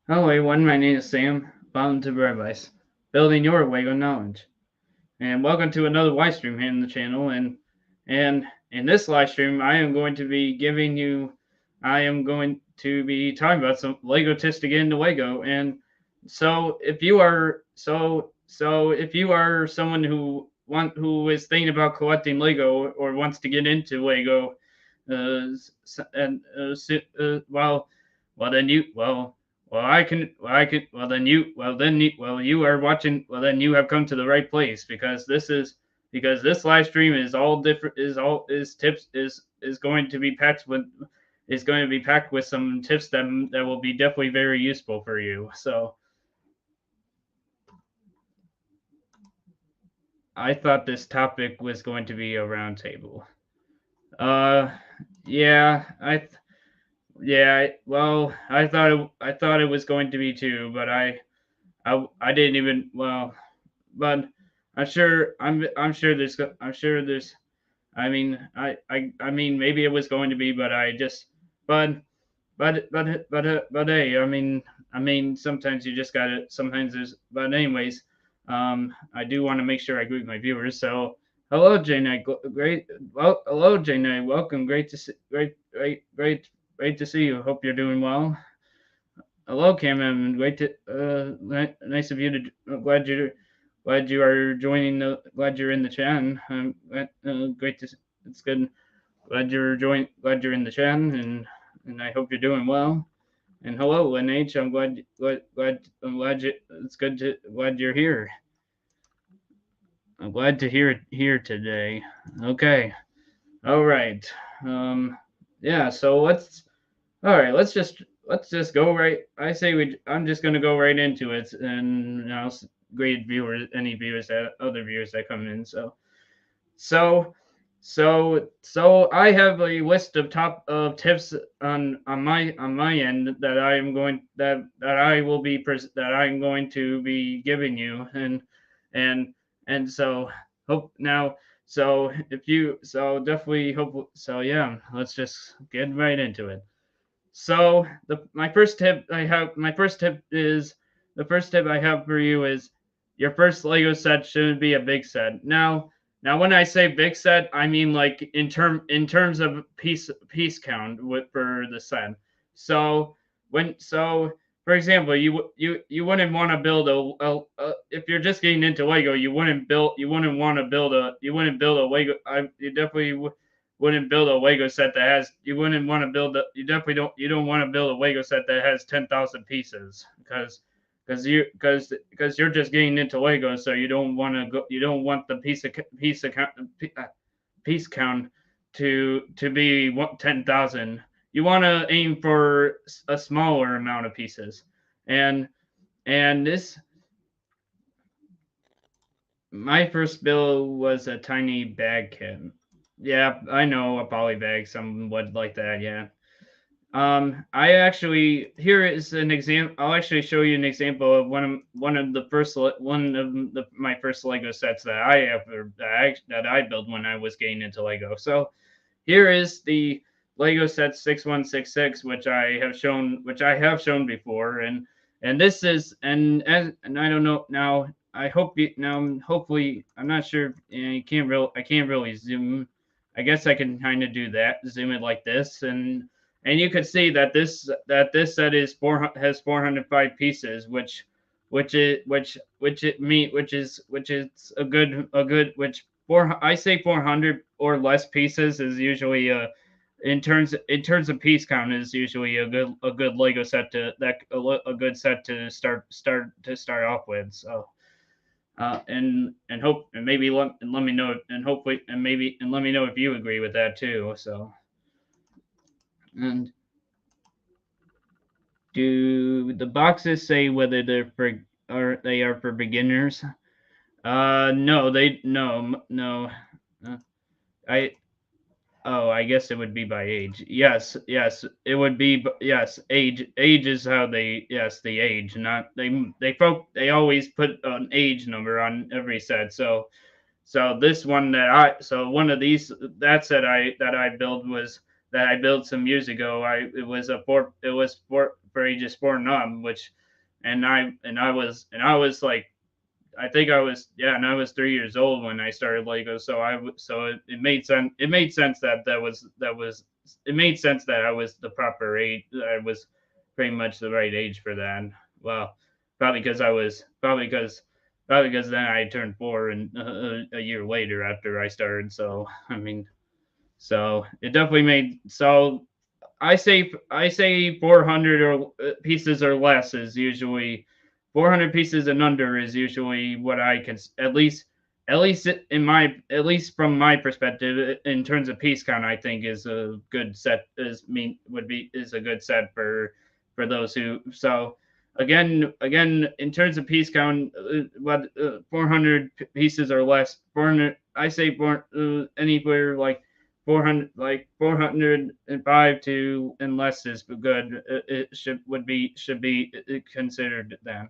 Hello everyone, my name is Sam. Welcome to BrickAdvice, building your Lego knowledge. And welcome to another live stream here in the channel. And in this live stream, I am going to be talking about some Lego tips to get into Lego. And so if you are someone who is thinking about collecting Lego or wants to get into Lego, and well then you well, I can, you are watching, well, then you have come to the right place because this live stream is all different, is tips, is going to be packed with some tips that will be definitely very useful for you. So I thought this topic was going to be a roundtable. Uh, yeah, well, I thought it was going to be too, but I didn't even, but I'm sure there's I mean maybe it was going to be, but I just but but hey, I mean sometimes you just gotta sometimes there's but anyways, I do want to make sure I greet my viewers. So hello Jane, great, well, hello Jane, welcome, great to see you. Hope you're doing well. Hello, Cam. Nice of you to. Glad you are joining. Glad you're in the chat. Great to. It's good. Glad you're in the chat, and I hope you're doing well. And hello, NH. I'm glad you. It's good to. Glad you're here. I'm glad to hear it here today. Okay. All right. Yeah. So let's. All right. Let's just go right. I'm just gonna go right into it, and I'll grade viewers, any viewers that other viewers that come in. So, so I have a list of top of tips on my end that I am going that I will be that I'm going to be giving you, and and so hope now. So if you so definitely hope so yeah. Let's just get right into it. So the first tip I have for you is your first Lego set shouldn't be a big set. Now when I say big set, I mean like in terms of piece count for the set. So when so for example, you wouldn't want to build if you're just getting into Lego, you wouldn't build a Lego. You definitely wouldn't build a Lego set that has you wouldn't want to build a, you don't want to build a Lego set that has 10,000 pieces because you're just getting into Lego, so you don't want the piece count to be 10,000. You want to aim for a smaller amount of pieces, and this my first build was a tiny bag kit. Yeah, I know, a poly bag, somewhat like that. Yeah. I actually here is an example. I'll actually show you an example of one of my first Lego sets that I ever that I built when I was getting into Lego. So here is the Lego set 6166, which I have shown before, and this is and I don't know now. I hope you now. Hopefully, I'm not sure. I can't really zoom. I guess I can kind of do that. Zoom it like this, and you can see that this set has 405 pieces, which is a good which four I say 400 or less pieces is usually in terms of piece count is usually a good Lego set a good set to start off with. So and hope and maybe let me know and hopefully and let me know if you agree with that too. So and do the boxes say whether they are for beginners? No, no. Uh, I I guess it would be by age. Yes, it would be. Yes, age is how they. Yes, the age. Not they always put an age number on every set. So this one that I so one of these that set I built that I built some years ago. It was for ages 4 and up, which and I was like I think I was yeah, and I was 3 years old when I started Lego, so it made sense. It made sense it made sense that I was the proper age. I was pretty much the right age for that. Well, probably because I was probably because then I turned 4 and a year later after I started. So I mean, so it definitely made so I say 400 or pieces or less is usually 400 pieces and under is usually what I can at least from my perspective in terms of piece count I think is a good set is mean would be is a good set for those who so again in terms of piece count what 400 pieces or less 400 I say anywhere like 405 to and less is good. It should be considered then.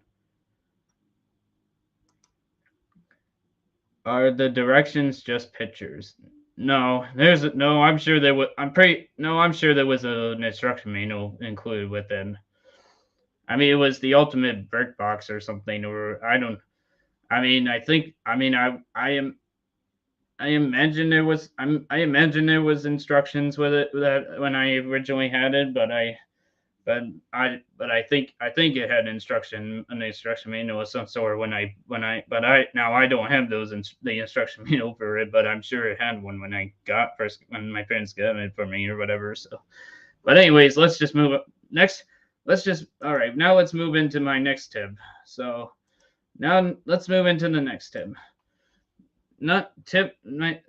Are the directions just pictures? No, there's no. I'm sure there was. I'm pretty. No, I'm sure there was an instruction manual included with it. I mean, it was the ultimate brick box or something, or I don't. I mean, I think. I mean, I am. I imagine there was. I imagine there was instructions with it that when I originally had it, but I think it had an instruction manual of some sort when I now I don't have the instruction manual for it, but I'm sure it had one when I got first when my parents got it for me or whatever. So, but anyways, let's just move up next. Let's just all right now. Let's move into my next tip. So now let's move into the next tip. Not tip my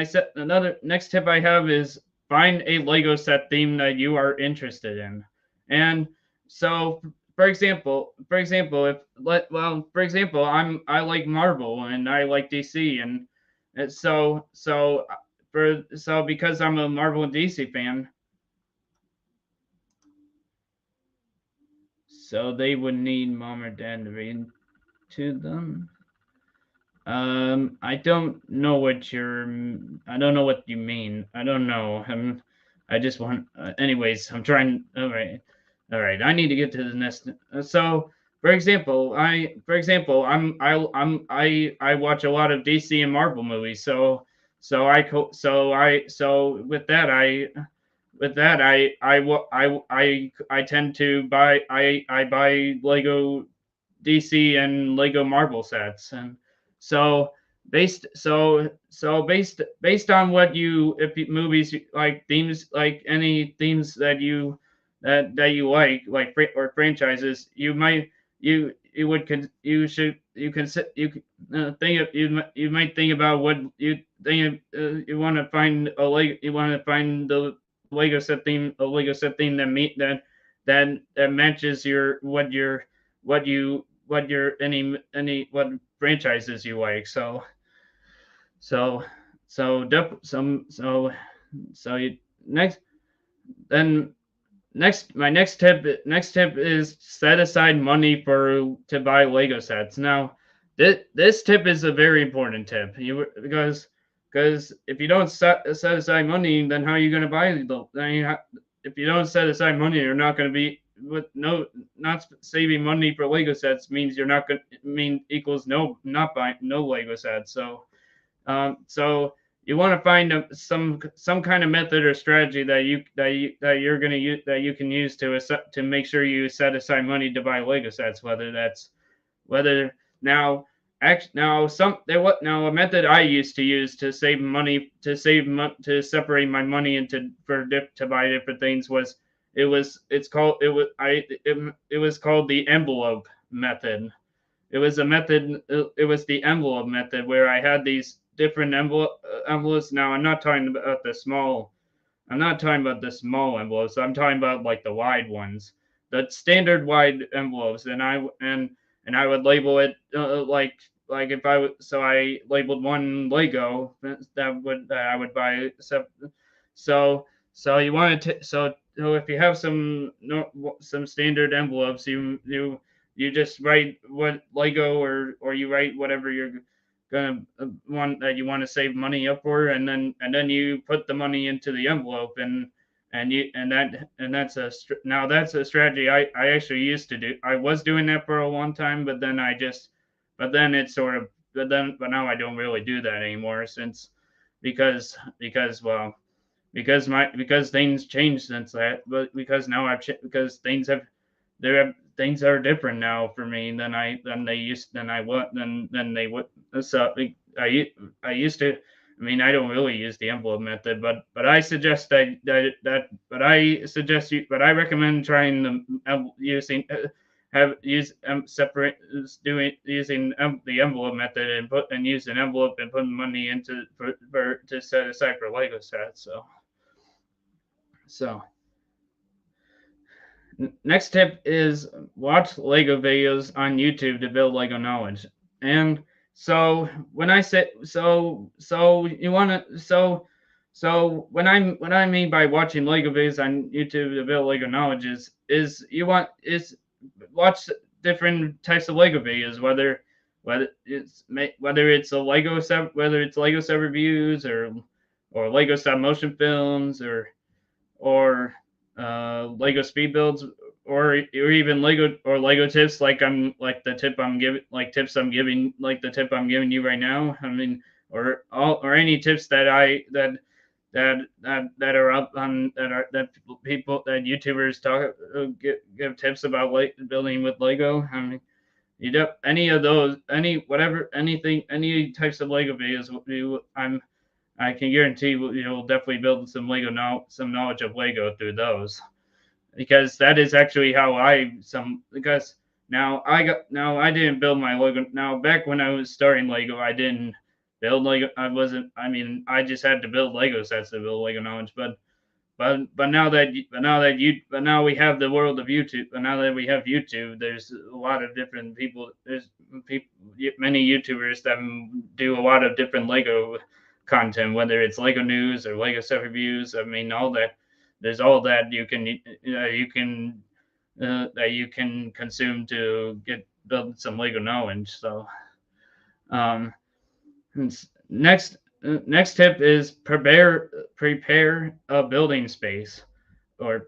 set another next tip I have is find a Lego set theme that you are interested in. And so for example, if let well, for example, I like Marvel and I like DC and so because I'm a Marvel and DC fan, so they would need mom or dad to read to them. I don't know I don't know what you mean. I don't know. I just want. Anyways, I'm trying. All right. I need to get to the next. So, I watch a lot of DC and Marvel movies. So with that I tend to buy I buy Lego DC and Lego Marvel sets, and so based on what you if you, movies like themes like any themes that that you like or franchises you would you should you can think of you might think about what you think you want to find you want to find the Lego set theme that meet that matches what your any what franchises you like. So so def, some so you next then next tip is set aside money for to buy Lego sets. Now this tip is a very important tip. You because if you don't set aside money, then how are you going to buy the? If you don't set aside money, you're not going to be with no not saving money for Lego sets means you're not going mean equals not buying no Lego sets. So you want to find some kind of method or strategy that you're going to use that you can use to make sure you set aside money to buy Lego sets. Whether now now some there what now a method I used to use to save money to separate my money into to buy different things was it's called it was called the envelope method. It was a method. It was the envelope method where I had these different envelopes. Now I'm not talking about the small. I'm not talking about the small envelopes. I'm talking about like the wide ones, the standard wide envelopes. And I would label it like if I would. So I labeled one Lego that I would buy. So you want to so if you have some standard envelopes, you just write what Lego or you write whatever you're gonna want that you want to save money up for, and then you put the money into the envelope, and that's now that's a strategy I actually used to do. I was doing that for a long time, but then it's sort of but now I don't really do that anymore, since well, because things changed since that, but because now because things are different now for me than they used than I what than they would. So I I used to. I mean, I don't really use the envelope method, but I suggest but I recommend trying using have use separate doing using the envelope method, and use an envelope and put money into for to set aside for Lego sets. So next tip is watch Lego videos on YouTube to build Lego knowledge. And so when I say so you want to when I mean by watching Lego videos on YouTube to build Lego knowledge is you want is watch different types of Lego videos, whether it's a whether it's Lego set reviews, or Lego stop motion films, or Lego speed builds, or even Lego tips, like the tip I'm giving like tips I'm giving like the tip I'm giving you right now. I mean, or any tips that are up on that people that YouTubers give tips about building with Lego. I mean, you do any of those, any types of Lego videos. I can guarantee you'll definitely build some knowledge of Lego through those, because that is actually how because now I didn't build my Lego. Now, back when I was starting Lego, I didn't build Lego. I wasn't. I mean, I just had to build Lego sets to build Lego knowledge. But now we have the world of YouTube. But now that we have YouTube, there's a lot of different people. There's people, many YouTubers that do a lot of different Lego content, whether it's Lego news or Lego set reviews. I mean, all that. There's all that you can consume to build some Lego knowledge. So, um, next tip is prepare a building space, or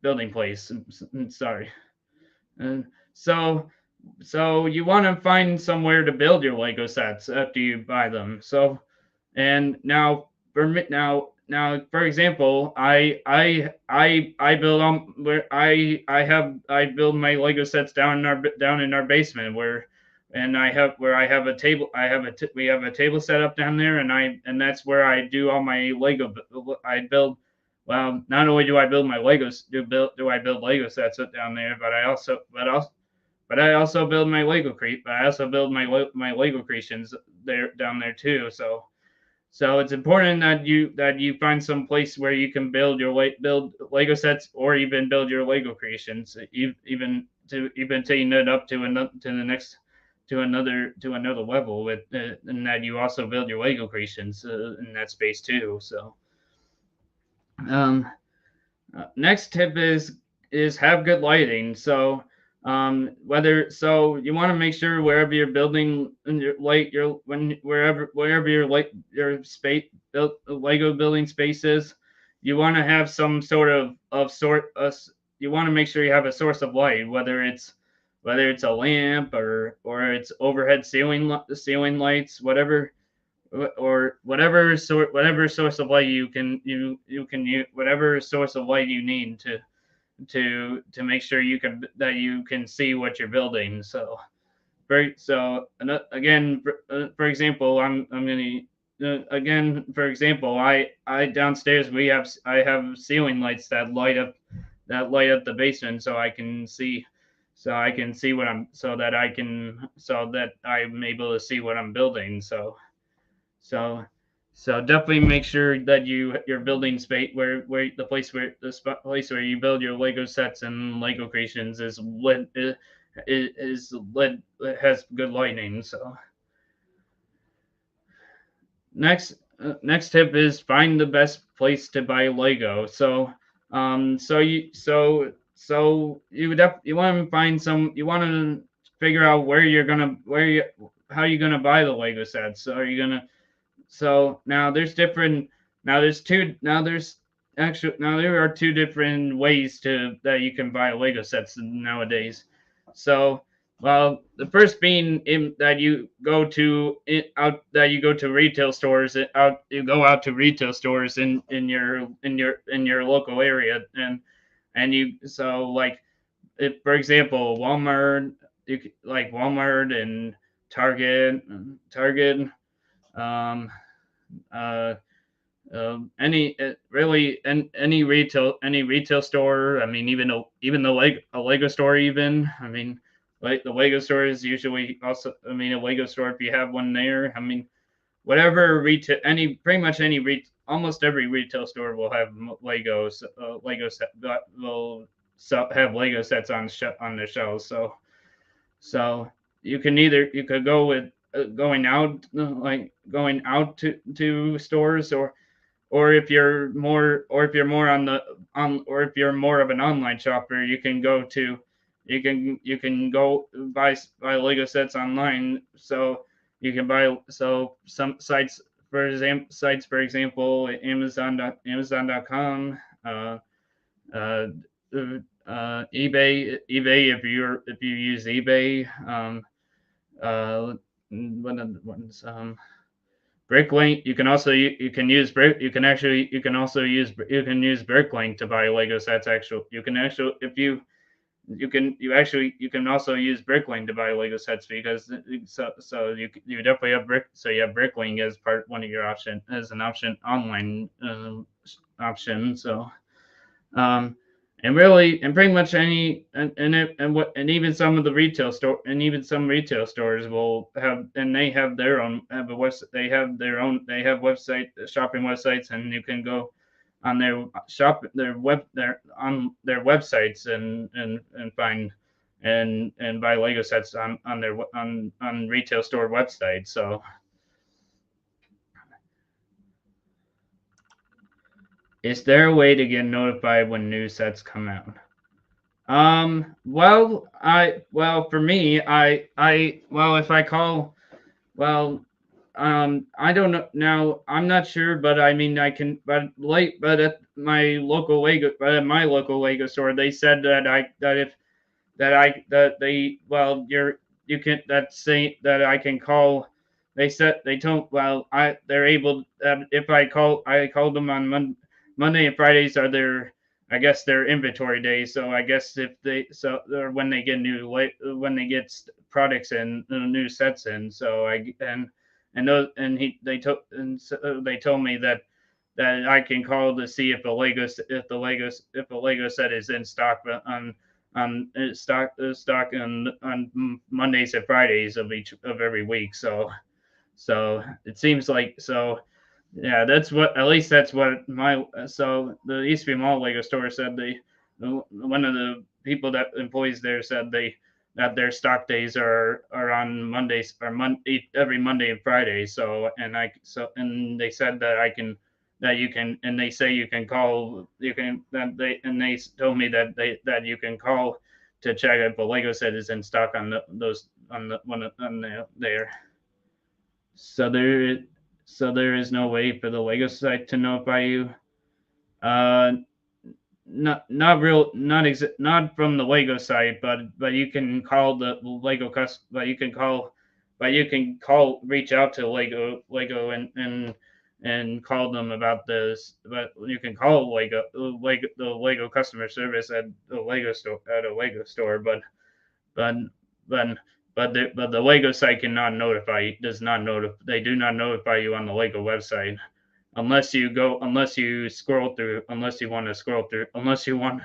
building place. Sorry. Uh, so you want to find somewhere to build your Lego sets after you buy them. So, and now for example, I build on where I build my Lego sets down in our basement, where I have a table. We have a table set up down there, and that's where I do all my Lego. I build. Well, not only do I build my Legos, do I build Lego sets down there, but I also build my but I also build my Lego creations down there too. So it's important that you find some place where you can build Lego sets, or even build your Lego creations, even taking it up to another level with, and that you also build your Lego creations in that space too. So, um, next tip is have good lighting. So, whether so you want to make sure wherever you're building your light your when wherever your space built Lego building space is, you want to have some sort of sort you want to make sure you have a source of light, whether it's a lamp, or it's overhead ceiling lights, whatever source of light you can use, whatever source of light you need to make sure you can see what you're building. So, again, for example, I'm gonna for example, I downstairs I have ceiling lights that light up the basement, so I can see what I'm so that I'm able to see what I'm building. So so definitely make sure that your building space, where place where you build your Lego sets and Lego creations, is lit has good lighting. So next tip is find the best place to buy Lego. You want to figure out how are you gonna buy the Lego sets? Are you gonna so now there's different now there's two now there's actually now there are two different ways to that you can buy Lego sets nowadays. So well, the first being that you go to out that you go to retail stores out you go out to retail stores in your local area and you so like if for example Walmart like Walmart and Target um uh any really any retail store. I mean, even the a Lego store. Even I mean, like the Lego store is usually also. I mean, a Lego store if you have one there. I mean, whatever retail any pretty much any almost every retail store will have Legos Lego set will have Lego sets on their shelves. So you can either you could go with going out like going out to stores or if you're more on the on or if you're more of an online shopper, you can go to you can go buy Lego sets online. So you can buy so some sites for example Amazon.com uh, eBay if you use eBay one of the ones Bricklink. You can also you can use brick. You can actually you can use Bricklink to buy Lego sets. You can actually if you can also use Bricklink to buy Lego sets because you definitely have you have Bricklink as part one of your option as an option online option. So um, and really, and pretty much any, and even some of the retail store, and even some retail stores will have, and they have their own, have a website, they have website, shopping websites, and you can go on their on their websites and find, and buy Lego sets on their, on retail store websites. So, is there a way to get notified when new sets come out? Well, for me, well, if I call, well, I don't know now. I'm not sure, but I mean, I can, but at my local Lego store, they said that they, well, you can, that say that I can call. They said they told, well, they're able, if I called them on Monday and Fridays are their, I guess their inventory days. So I guess if they or when they get when they get products and new sets in. So and those and they told me that I can call to see if a Lego set is in stock stock on Mondays and Fridays of every week. So it seems like so yeah, that's what at least that's what my so the Eastview Mall Lego store said they one of the people that employees there said they that their stock days are on Mondays or every Monday and Friday. And they said that I can that you can and they say you can call you can that they told me that you can call to check if a Lego set is in stock on those on the one on the there. So there is no way for the Lego site to notify you. Uh, not from the Lego site, but you can call the Lego but you can call reach out to Lego and call them about this. But you can call the Lego customer service at the Lego store at a Lego store, but but but the Lego site cannot notify does not notify they do not notify you on the Lego website unless you scroll through unless you want to scroll through unless you want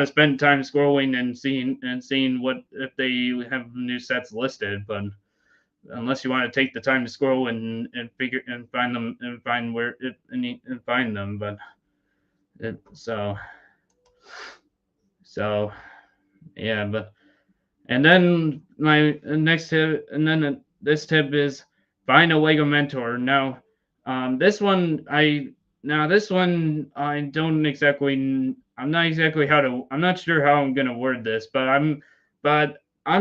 to spend time scrolling and seeing what if they have new sets listed. But unless you want to take the time to scroll and figure and find them and find where it and find them. But it, so yeah. But and then my next tip, and then this tip is find a Lego mentor. Now, this one I don't exactly. I'm not exactly how to. I'm not sure how I'm gonna word this, but I'm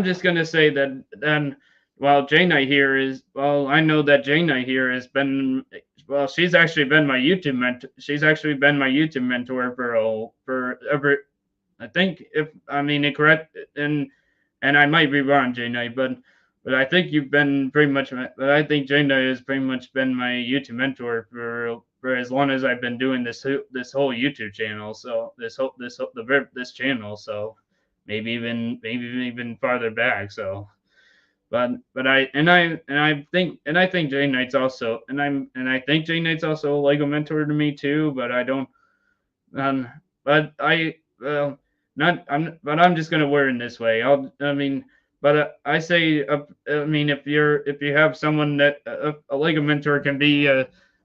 just gonna say that then well, J Knight here is, well, I know that J Knight here has been, well, she's actually been my YouTube mentor. She's actually been my YouTube mentor for ever. I think, if I mean it correct, and I might be wrong, J Knight, but I think you've been pretty much. But I think J Knight has pretty much been my YouTube mentor for as long as I've been doing this whole YouTube channel. So this channel. So maybe even farther back. So but I think Jay Knight's also, and I think Jay Knight's also a Lego mentor to me too. But I don't um but I well not I'm but I'm just gonna word it this way. I mean, but I say, I mean, if you have someone that a Lego mentor can be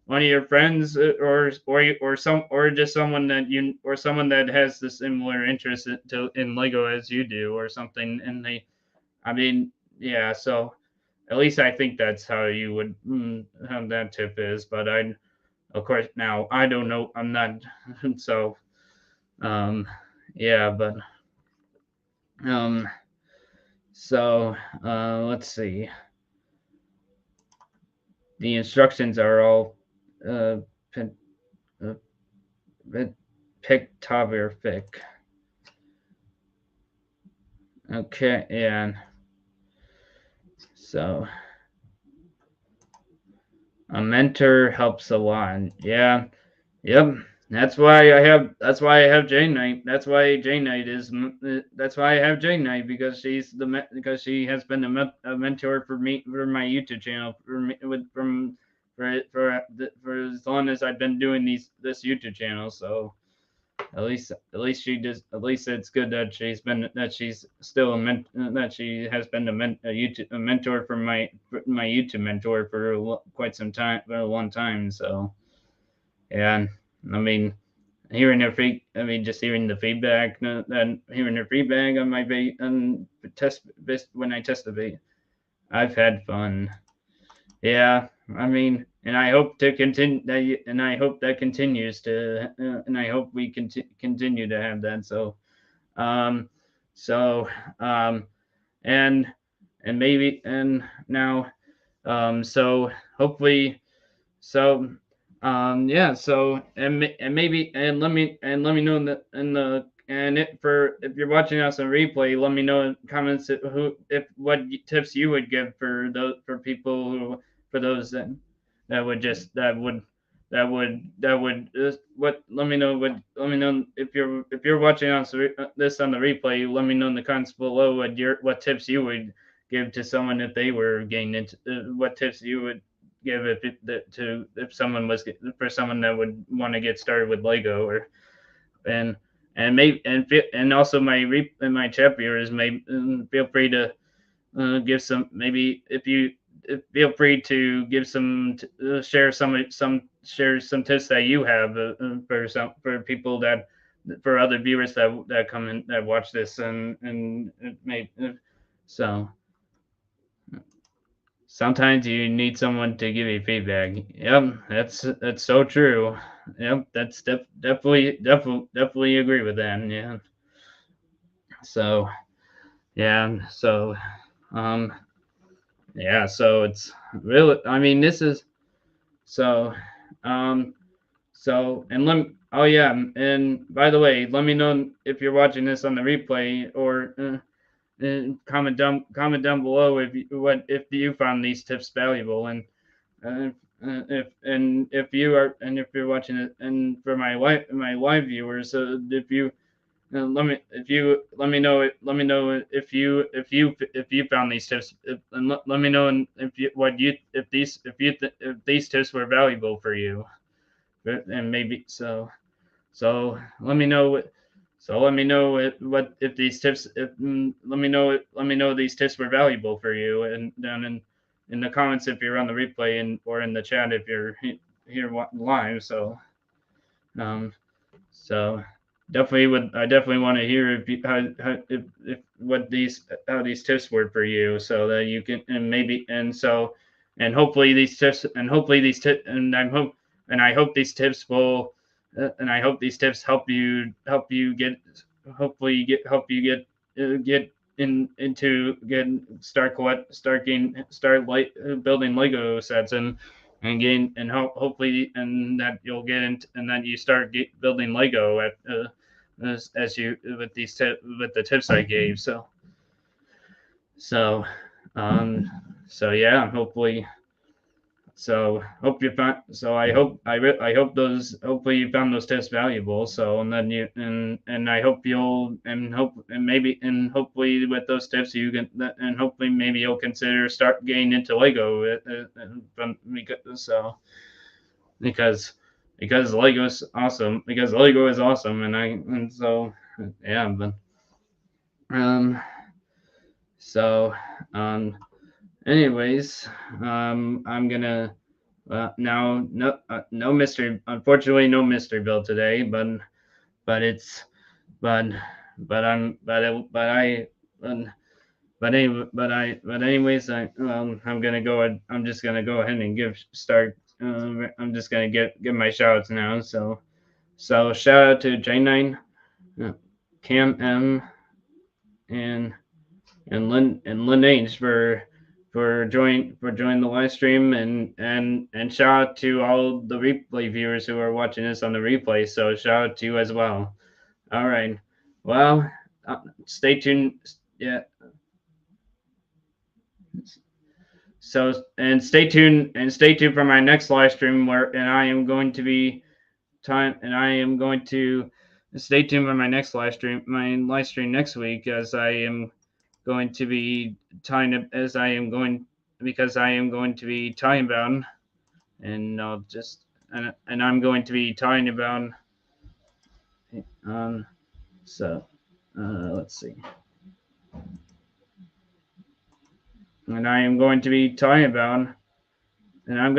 one of your friends, or just someone that you, or someone that has the similar interest in Lego as you do, or something, and they, I mean, yeah, so at least I think that's how you would, how that tip is. But I, of course, now I don't know. I'm not so um yeah, but um so let's see. The instructions are all uh, pen, uh pictographic. Okay, yeah. So a mentor helps a lot. Yeah. Yep. That's why I have Jane Knight. That's why Jane Knight is that's why I have Jane Knight, because because she has been a mentor for me, for my YouTube channel, for me, with from for as long as I've been doing this YouTube channel. So at least it's good that she's still that she has been a mentor for my YouTube mentor for quite some time, for a long time. So yeah, I mean, I mean, just hearing the feedback, and hearing her feedback on my test, when I test the bait, I've had fun. Yeah, I mean, and I hope to continue that, and I hope that continues to, and I hope we continue to have that. Um, so, um, and maybe, and now, so hopefully, so yeah, so and maybe, and let me know in the and it for if you're watching us on replay, let me know in comments who, if what tips you would give for those, for people who, for those that would just that would what let me know, let me know if you're watching us this on the replay. Let me know in the comments below what tips you would give to someone if they were getting into, what tips you would give if someone was, for someone that would want to get started with Lego, or and and also my chat viewers may, feel free to give some, maybe if you, feel free to give some, share some tips that you have, for people that, for other viewers that come in, that watch this, and it may, so sometimes you need someone to give you feedback. Yep, that's so true. Yep, definitely agree with that. Yeah. So yeah, so um yeah, so it's really, I mean, this is, so um and oh yeah, and by the way, let me know if you're watching this on the replay, or and comment down below if you found these tips valuable, and uh, if you're watching it, and for my live viewers, if you, let me know if you found these tips, and let me know, if you, what you, if these tips were valuable for you, and maybe so let me know what. So let me know what if these tips. Let me know these tips were valuable for you, and down in the comments if you're on the replay, and or in the chat if you're here live. Um, so I definitely want to hear if if what these, how these tips were for you, so that you can, and maybe, and so, and hopefully these tips, and I hope these tips will, and I hope these tips help you get, hopefully get help you get, get into getting start building Lego sets and gain and hopefully and that you'll get into and then you start building Lego as you with with the tips I gave. So um so yeah, hopefully so hope you found. So I hope those. Hopefully you found those tips valuable. So and then you and I hope you'll and hope and maybe and hopefully with those tips you can and hopefully maybe you'll consider start getting into Lego. From because so because Lego's awesome because Lego is awesome and so yeah but um so um anyways I'm gonna. Now, no mystery. Unfortunately, no mystery build today, but it's but but I'm but I but anyways I'm gonna go. I'm just gonna go ahead and give start. I'm just gonna give my shoutouts now. So shout out to J9, uh, Cam M, and Lynn H for joining the live stream and shout out to all the replay viewers who are watching this on the replay. So shout out to you as well. All right. Well, stay tuned. Yeah. So and stay tuned for my next live stream where and I am going to be time and I am going to stay tuned for my live stream next week as I am going to be time as I am going because I am going to be time bound and I'll just and I'm going to be talking about um so let's see and I am going to be talking about and I'm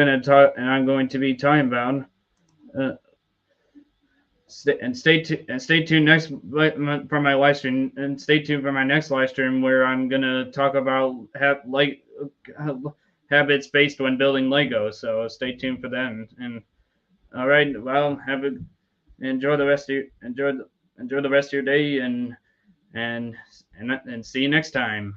going to be talking about uh, stay tuned next for my live stream and stay tuned for my next live stream where I'm gonna talk about habits based when building Lego. So stay tuned for that and all right well have a enjoy the rest of your enjoy the rest of your day and and see you next time.